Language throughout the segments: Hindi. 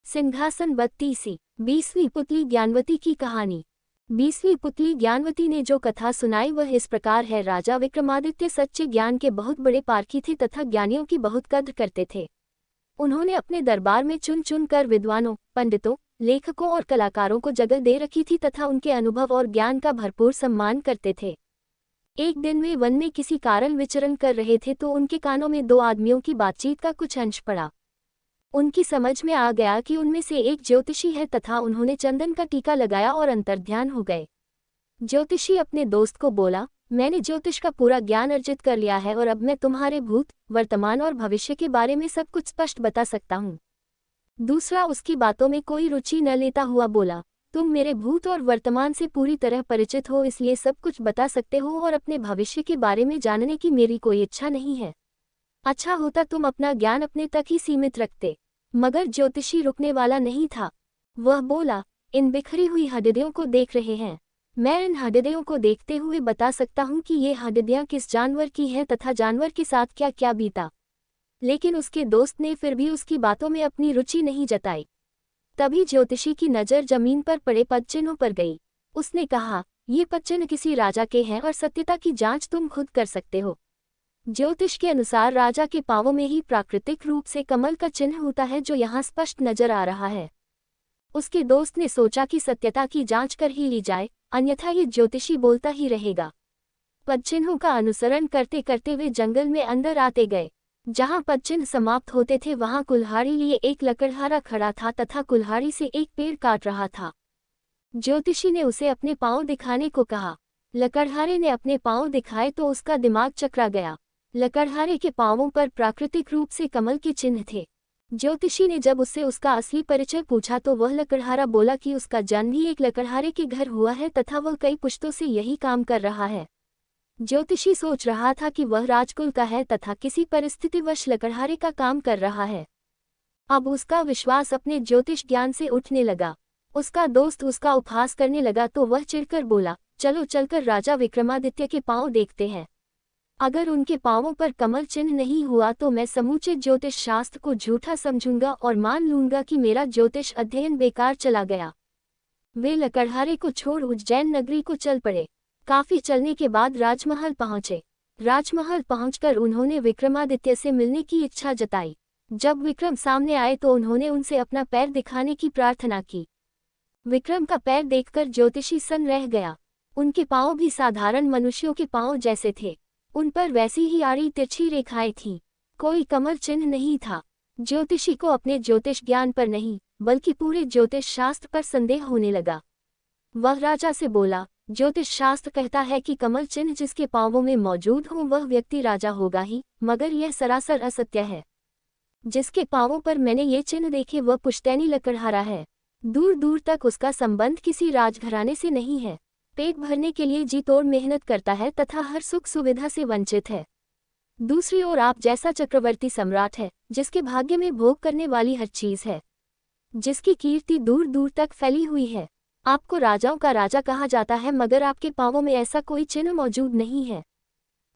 सिंहासन 32। 20वीं पुतली ज्ञानवती की कहानी। 20वीं पुतली ज्ञानवती ने जो कथा सुनाई वह इस प्रकार है। राजा विक्रमादित्य सच्चे ज्ञान के बहुत बड़े पारखी थे तथा ज्ञानियों की बहुत कद्र करते थे। उन्होंने अपने दरबार में चुन चुन कर विद्वानों, पंडितों, लेखकों और कलाकारों को जगह दे रखी थी तथा उनके अनुभव और ज्ञान का भरपूर सम्मान करते थे। एक दिन वे वन में किसी कारण विचरण कर रहे थे तो उनके कानों में दो आदमियों की बातचीत का कुछ अंश पड़ा। उनकी समझ में आ गया कि उनमें से एक ज्योतिषी है तथा उन्होंने चंदन का टीका लगाया और अंतर्ध्यान हो गए। ज्योतिषी अपने दोस्त को बोला, मैंने ज्योतिष का पूरा ज्ञान अर्जित कर लिया है और अब मैं तुम्हारे भूत, वर्तमान और भविष्य के बारे में सब कुछ स्पष्ट बता सकता हूँ। दूसरा उसकी बातों में कोई रुचि न लेता हुआ बोला, तुम मेरे भूत और वर्तमान से पूरी तरह परिचित हो इसलिए सब कुछ बता सकते हो और अपने भविष्य के बारे में जानने की मेरी कोई इच्छा नहीं है। अच्छा होता तुम अपना ज्ञान अपने तक ही सीमित रखते। मगर ज्योतिषी रुकने वाला नहीं था। वह बोला, इन बिखरी हुई हड्डियों को देख रहे हैं। मैं इन हड्डियों को देखते हुए बता सकता हूँ कि ये हड्डियाँ किस जानवर की हैं तथा जानवर के साथ क्या क्या बीता। लेकिन उसके दोस्त ने फिर भी उसकी बातों में अपनी रुचि नहीं जताई। तभी ज्योतिषी की नज़र जमीन पर पड़े पदचिन्हों पर गई। उसने कहा, ये पदचिन्ह किसी राजा के हैं और सत्यता की जांच तुम खुद कर सकते हो। ज्योतिष के अनुसार राजा के पांवों में ही प्राकृतिक रूप से कमल का चिन्ह होता है जो यहाँ स्पष्ट नजर आ रहा है। उसके दोस्त ने सोचा कि सत्यता की जांच कर ही ली जाए, अन्यथा ये ज्योतिषी बोलता ही रहेगा। पदचिन्हों का अनुसरण करते करते वे जंगल में अंदर आते गए। जहाँ पदचिन्ह समाप्त होते थे वहाँ कुल्हाड़ी लिए एक लकड़हारा खड़ा था तथा कुल्हाड़ी से एक पेड़ काट रहा था। ज्योतिषी ने उसे अपने पाँव दिखाने को कहा। लकड़हारे ने अपने पाँव दिखाए तो उसका दिमाग चकरा गया। लकड़हारे के पांवों पर प्राकृतिक रूप से कमल के चिन्ह थे। ज्योतिषी ने जब उससे उसका असली परिचय पूछा तो वह लकड़हारा बोला कि उसका जन्म ही एक लकड़हारे के घर हुआ है तथा वह कई पुश्तों से यही काम कर रहा है। ज्योतिषी सोच रहा था कि वह राजकुल का है तथा किसी परिस्थितिवश लकड़हारे का काम कर रहा है। अब उसका विश्वास अपने ज्योतिष ज्ञान से उठने लगा। उसका दोस्त उसका उपहास करने लगा तो वह चिढ़कर बोला, चलो चलकर राजा विक्रमादित्य के पांव देखते हैं। अगर उनके पांवों पर कमल चिन्ह नहीं हुआ तो मैं समूचे ज्योतिष शास्त्र को झूठा समझूंगा और मान लूंगा कि मेरा ज्योतिष अध्ययन बेकार चला गया। वे लकड़हारे को छोड़ उज्जैन नगरी को चल पड़े। काफी चलने के बाद राजमहल पहुंचे। राजमहल पहुंचकर उन्होंने विक्रमादित्य से मिलने की इच्छा जताई। जब विक्रम सामने आए तो उन्होंने उनसे अपना पैर दिखाने की प्रार्थना की। विक्रम का पैर देखकर ज्योतिषी सन्न रह गया। उनके पांव भी साधारण मनुष्यों के पांव जैसे थे। उन पर वैसी ही आड़ी तिरछी रेखाएं थीं। कोई कमल चिन्ह नहीं था। ज्योतिषी को अपने ज्योतिष ज्ञान पर नहीं बल्कि पूरे ज्योतिष शास्त्र पर संदेह होने लगा। वह राजा से बोला, ज्योतिष शास्त्र कहता है कि कमल चिन्ह जिसके पांवों में मौजूद हो वह व्यक्ति राजा होगा ही, मगर यह सरासर असत्य है। जिसके पांवों पर मैंने ये चिन्ह देखे वह पुश्तैनी लकड़हारा है। दूर दूर तक उसका संबंध किसी राजघराने से नहीं है। पेट भरने के लिए जी तोड़ मेहनत करता है तथा हर सुख सुविधा से वंचित है। दूसरी ओर आप जैसा चक्रवर्ती सम्राट है जिसके भाग्य में भोग करने वाली हर चीज है, जिसकी कीर्ति दूर दूर तक फैली हुई है। आपको राजाओं का राजा कहा जाता है मगर आपके पांवों में ऐसा कोई चिन्ह मौजूद नहीं है।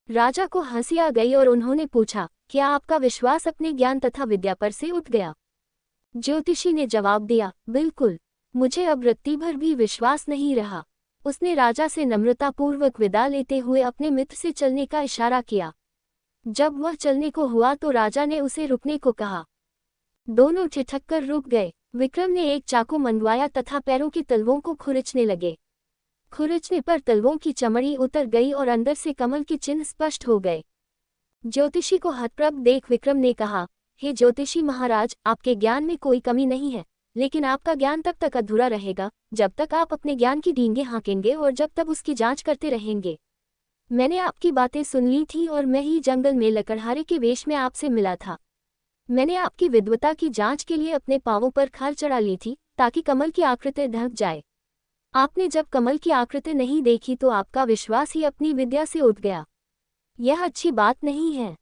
राजा को हंसी आ गई और उन्होंने पूछा, क्या आपका विश्वास अपने ज्ञान तथा विद्या पर से उठ गया? ज्योतिषी ने जवाब दिया, बिल्कुल, मुझे अब रत्ती भर भी विश्वास नहीं रहा। उसने राजा से नम्रतापूर्वक विदा लेते हुए अपने मित्र से चलने का इशारा किया। जब वह चलने को हुआ तो राजा ने उसे रुकने को कहा। दोनों ठिठक कर रुक गए। विक्रम ने एक चाकू मंगवाया तथा पैरों के तलवों को खुरचने लगे। खुरचने पर तलवों की चमड़ी उतर गई और अंदर से कमल के चिन्ह स्पष्ट हो गए। ज्योतिषी को हतप्रभ देख विक्रम ने कहा, हे ज्योतिषी महाराज, आपके ज्ञान में कोई कमी नहीं है, लेकिन आपका ज्ञान तब तक अधूरा रहेगा जब तक आप अपने ज्ञान की डींगे हाँकेंगे और जब तक उसकी जांच करते रहेंगे। मैंने आपकी बातें सुन ली थी और मैं ही जंगल में लकड़हारे के वेश में आपसे मिला था। मैंने आपकी विद्वता की जांच के लिए अपने पांवों पर खाल चढ़ा ली थी ताकि कमल की आकृति ढक जाए। आपने जब कमल की आकृति नहीं देखी तो आपका विश्वास ही अपनी विद्या से उठ गया। यह अच्छी बात नहीं है।